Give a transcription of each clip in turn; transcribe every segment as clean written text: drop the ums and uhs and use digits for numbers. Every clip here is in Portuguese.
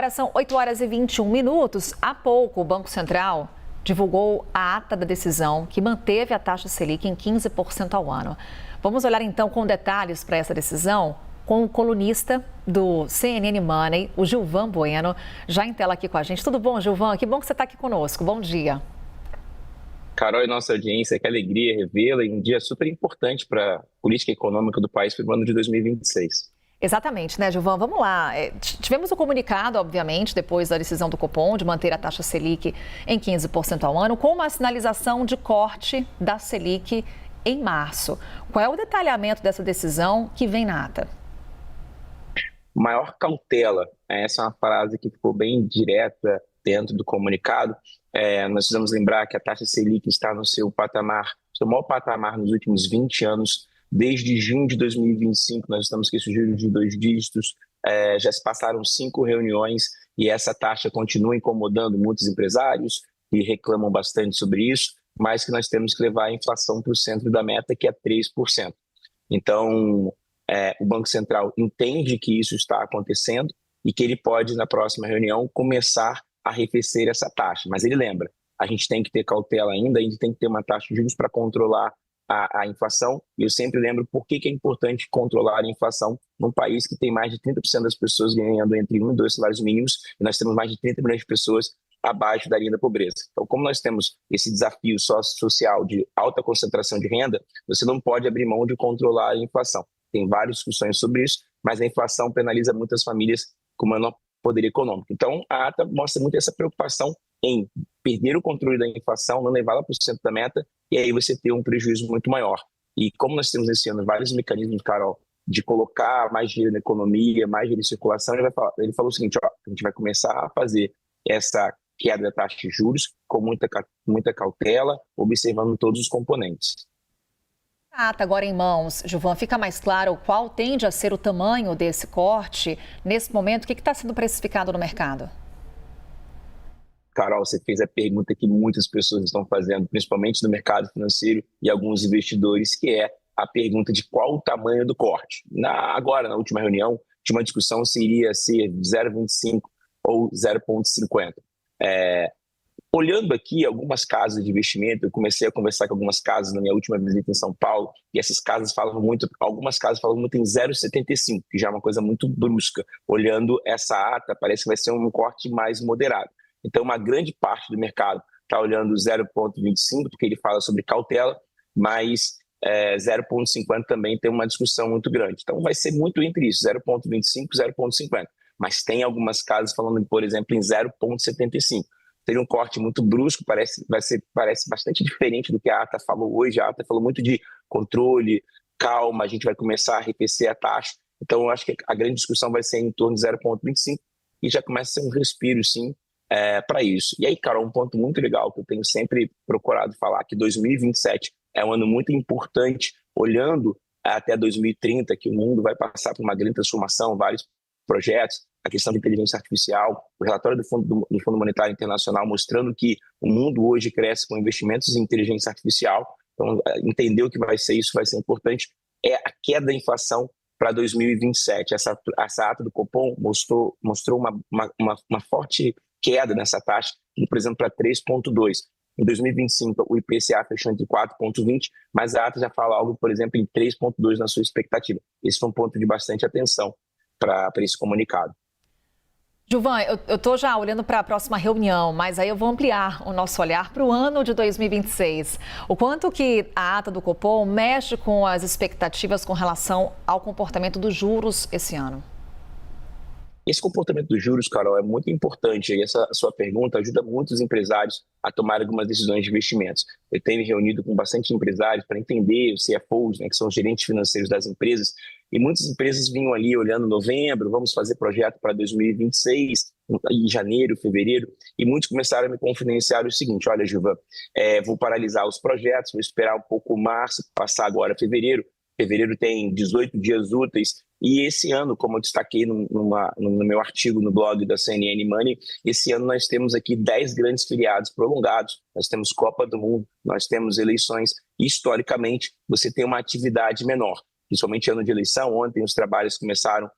Agora são 8 horas e 21 minutos. Há pouco, o Banco Central divulgou a ata da decisão que manteve a taxa Selic em 15% ao ano. Vamos olhar então com detalhes para essa decisão com o colunista do CNN Money, o Gilvan Bueno, já em tela aqui com a gente. Tudo bom, Gilvan? Que bom que você está aqui conosco. Bom dia. Carol e nossa audiência, que alegria revê-la em um dia super importante para a política econômica do país para o ano de 2026. Exatamente, né, Gilvan? Vamos lá. Tivemos o comunicado, obviamente, depois da decisão do Copom de manter a taxa Selic em 15% ao ano, com uma sinalização de corte da Selic em março. Qual é o detalhamento dessa decisão que vem na ata? Maior cautela, essa é uma frase que ficou bem direta dentro do comunicado. Nós precisamos lembrar que a taxa Selic está no seu patamar, seu maior patamar nos últimos 20 anos. Desde junho de 2025, nós estamos com esse juros de 2 dígitos, já se passaram 5 reuniões e essa taxa continua incomodando muitos empresários que reclamam bastante sobre isso, mas que nós temos que levar a inflação para o centro da meta, que é 3%. Então, o Banco Central entende que isso está acontecendo e que ele pode, na próxima reunião, começar a arrefecer essa taxa. Mas ele lembra, a gente tem que ter cautela ainda, a gente tem que ter uma taxa de juros para controlar a inflação, e eu sempre lembro por que é importante controlar a inflação num país que tem mais de 30% das pessoas ganhando entre 1 e 2 salários mínimos, e nós temos mais de 30 milhões de pessoas abaixo da linha da pobreza. Então, como nós temos esse desafio social de alta concentração de renda, você não pode abrir mão de controlar a inflação. Tem várias discussões sobre isso, mas a inflação penaliza muitas famílias com menor poder econômico. Então, a ata mostra muito essa preocupação em perder o controle da inflação, não levá-la para o centro da meta, e aí você ter um prejuízo muito maior. E como nós temos esse ano vários mecanismos, Carol, de colocar mais dinheiro na economia, mais dinheiro em circulação, ele falou o seguinte, a gente vai começar a fazer essa queda da taxa de juros com muita cautela, observando todos os componentes. A ata agora em mãos, Gilvan, fica mais claro qual tende a ser o tamanho desse corte nesse momento? O que está sendo precificado no mercado? Carol, você fez a pergunta que muitas pessoas estão fazendo, principalmente no mercado financeiro e alguns investidores, que é a pergunta de qual o tamanho do corte. Agora, na última reunião, tinha uma discussão se iria ser 0,25 ou 0,50. Olhando aqui algumas casas de investimento, eu comecei a conversar com algumas casas na minha última visita em São Paulo, e essas casas falam muito, algumas casas falam muito em 0,75, que já é uma coisa muito brusca. Olhando essa ata, parece que vai ser um corte mais moderado. Então, uma grande parte do mercado está olhando 0,25, porque ele fala sobre cautela, mas 0,50 também tem uma discussão muito grande. Então, vai ser muito entre isso, 0,25 e 0,50. Mas tem algumas casas falando, por exemplo, em 0,75. Seria um corte muito brusco, parece bastante diferente do que a ata falou hoje. A ata falou muito de controle, calma, a gente vai começar a arrefecer a taxa. Então, eu acho que a grande discussão vai ser em torno de 0,25 e já começa a ser um respiro, sim, para isso. E aí, Carol, um ponto muito legal que eu tenho sempre procurado falar, que 2027 é um ano muito importante, olhando até 2030, que o mundo vai passar por uma grande transformação, vários projetos, a questão de inteligência artificial, o relatório do Fundo Monetário Internacional mostrando que o mundo hoje cresce com investimentos em inteligência artificial. Então, entender o que vai ser isso vai ser importante. É a queda da inflação para 2027. Essa ata do Copom mostrou uma forte queda nessa taxa, por exemplo, para 3,2. Em 2025, o IPCA fechou entre 4,20, mas a ata já fala algo, por exemplo, em 3,2 na sua expectativa. Esse foi um ponto de bastante atenção para esse comunicado. Gilvan, eu estou já olhando para a próxima reunião, mas aí eu vou ampliar o nosso olhar para o ano de 2026. O quanto que a ata do Copom mexe com as expectativas com relação ao comportamento dos juros esse ano? Esse comportamento dos juros, Carol, é muito importante e essa sua pergunta ajuda muitos empresários a tomar algumas decisões de investimentos. Eu tenho me reunido com bastante empresários para entender os CFOs, que são os gerentes financeiros das empresas, e muitas empresas vinham ali olhando novembro, vamos fazer projeto para 2026, em janeiro, fevereiro, e muitos começaram a me confidenciar o seguinte: olha, Gilvan, vou paralisar os projetos, vou esperar um pouco março, passar agora fevereiro. Fevereiro tem 18 dias úteis, e esse ano, como eu destaquei no meu artigo no blog da CNN Money, esse ano nós temos aqui 10 grandes feriados prolongados, nós temos Copa do Mundo, nós temos eleições, e historicamente você tem uma atividade menor, principalmente ano de eleição. Ontem os trabalhos começaram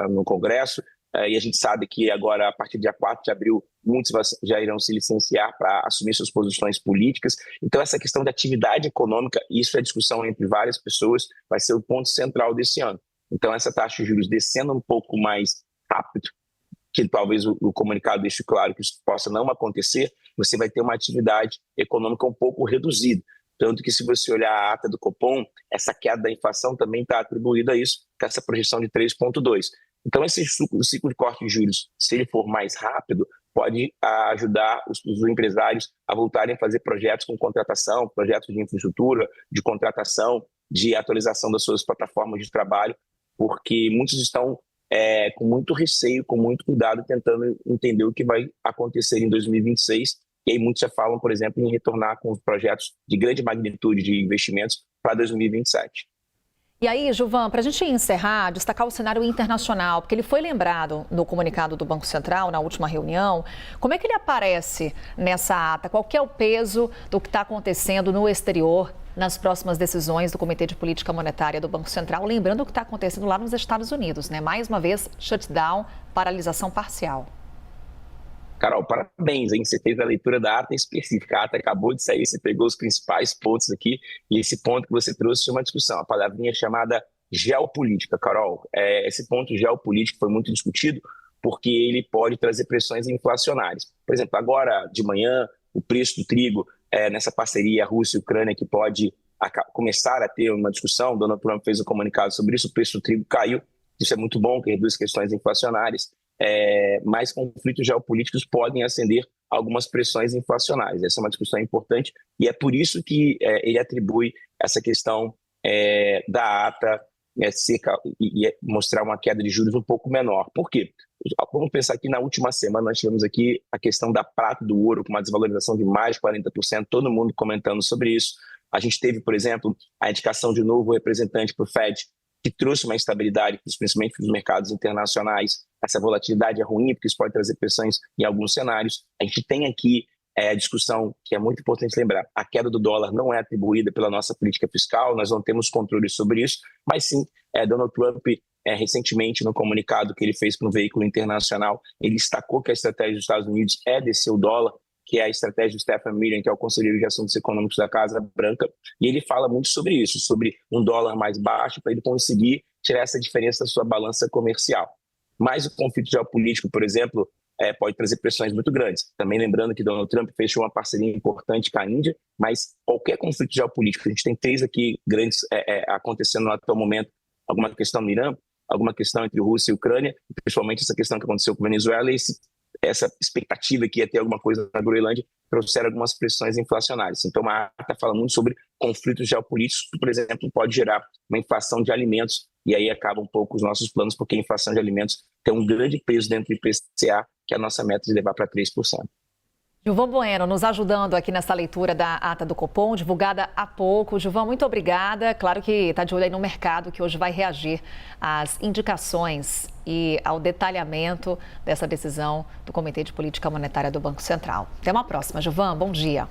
no Congresso, e a gente sabe que agora, a partir do dia 4 de abril, muitos já irão se licenciar para assumir suas posições políticas. Então, essa questão de atividade econômica, isso é discussão entre várias pessoas, vai ser o ponto central desse ano. Então, essa taxa de juros descendo um pouco mais rápido, que talvez o comunicado deixe claro que isso possa não acontecer, você vai ter uma atividade econômica um pouco reduzida. Tanto que, se você olhar a ata do Copom, essa queda da inflação também está atribuída a isso, com essa projeção de 3,2%. Então, esse ciclo de corte de juros, se ele for mais rápido, pode ajudar os empresários a voltarem a fazer projetos com contratação, projetos de infraestrutura, de contratação, de atualização das suas plataformas de trabalho, porque muitos estão com muito receio, com muito cuidado, tentando entender o que vai acontecer em 2026. E aí muitos já falam, por exemplo, em retornar com projetos de grande magnitude de investimentos para 2027. E aí, Gilvan, para a gente encerrar, destacar o cenário internacional, porque ele foi lembrado no comunicado do Banco Central, na última reunião. Como é que ele aparece nessa ata? Qual que é o peso do que está acontecendo no exterior nas próximas decisões do Comitê de Política Monetária do Banco Central? Lembrando o que está acontecendo lá nos Estados Unidos, né? Mais uma vez, shutdown, paralisação parcial. Carol, parabéns, hein? Você fez a leitura da ata específica. A ata acabou de sair, você pegou os principais pontos aqui, e esse ponto que você trouxe foi uma discussão, a palavrinha chamada geopolítica, Carol. Esse ponto geopolítico foi muito discutido porque ele pode trazer pressões inflacionárias. Por exemplo, agora de manhã, o preço do trigo, nessa parceria Rússia e Ucrânia, que pode começar a ter uma discussão, Donald Trump fez um comunicado sobre isso, o preço do trigo caiu, isso é muito bom, que reduz questões inflacionárias. Mais conflitos geopolíticos podem acender algumas pressões inflacionárias. Essa é uma discussão importante e é por isso que ele atribui essa questão da ata e mostrar uma queda de juros um pouco menor. Por quê? Vamos pensar que na última semana nós tivemos aqui a questão da prata e do ouro com uma desvalorização de mais de 40%, todo mundo comentando sobre isso. A gente teve, por exemplo, a indicação de novo representante para o Fed, que trouxe uma estabilidade, principalmente para os mercados internacionais. Essa volatilidade é ruim, porque isso pode trazer pressões em alguns cenários. A gente tem aqui a discussão, que é muito importante lembrar, a queda do dólar não é atribuída pela nossa política fiscal, nós não temos controle sobre isso, mas sim, Donald Trump, recentemente, no comunicado que ele fez para um veículo internacional, ele destacou que a estratégia dos Estados Unidos é descer o dólar, que é a estratégia do Stephen Miller, que é o conselheiro de assuntos econômicos da Casa Branca, e ele fala muito sobre isso, sobre um dólar mais baixo, para ele conseguir tirar essa diferença da sua balança comercial. Mas o conflito geopolítico, por exemplo, pode trazer pressões muito grandes. Também lembrando que Donald Trump fechou uma parceria importante com a Índia, mas qualquer conflito geopolítico, a gente tem 3 aqui grandes acontecendo no atual momento, alguma questão no Irã, alguma questão entre Rússia e Ucrânia, principalmente essa questão que aconteceu com a Venezuela, e essa expectativa que ia ter alguma coisa na Groenlândia trouxeram algumas pressões inflacionárias. Então, a ata fala muito sobre conflitos geopolíticos, que, por exemplo, pode gerar uma inflação de alimentos, e aí acaba um pouco os nossos planos, porque a inflação de alimentos tem um grande peso dentro do IPCA, que é a nossa meta de levar para 3%. Gilvan Bueno nos ajudando aqui nessa leitura da ata do Copom, divulgada há pouco. Gilvan, muito obrigada. Claro que está de olho aí no mercado, que hoje vai reagir às indicações e ao detalhamento dessa decisão do Comitê de Política Monetária do Banco Central. Até uma próxima, Gilvan. Bom dia.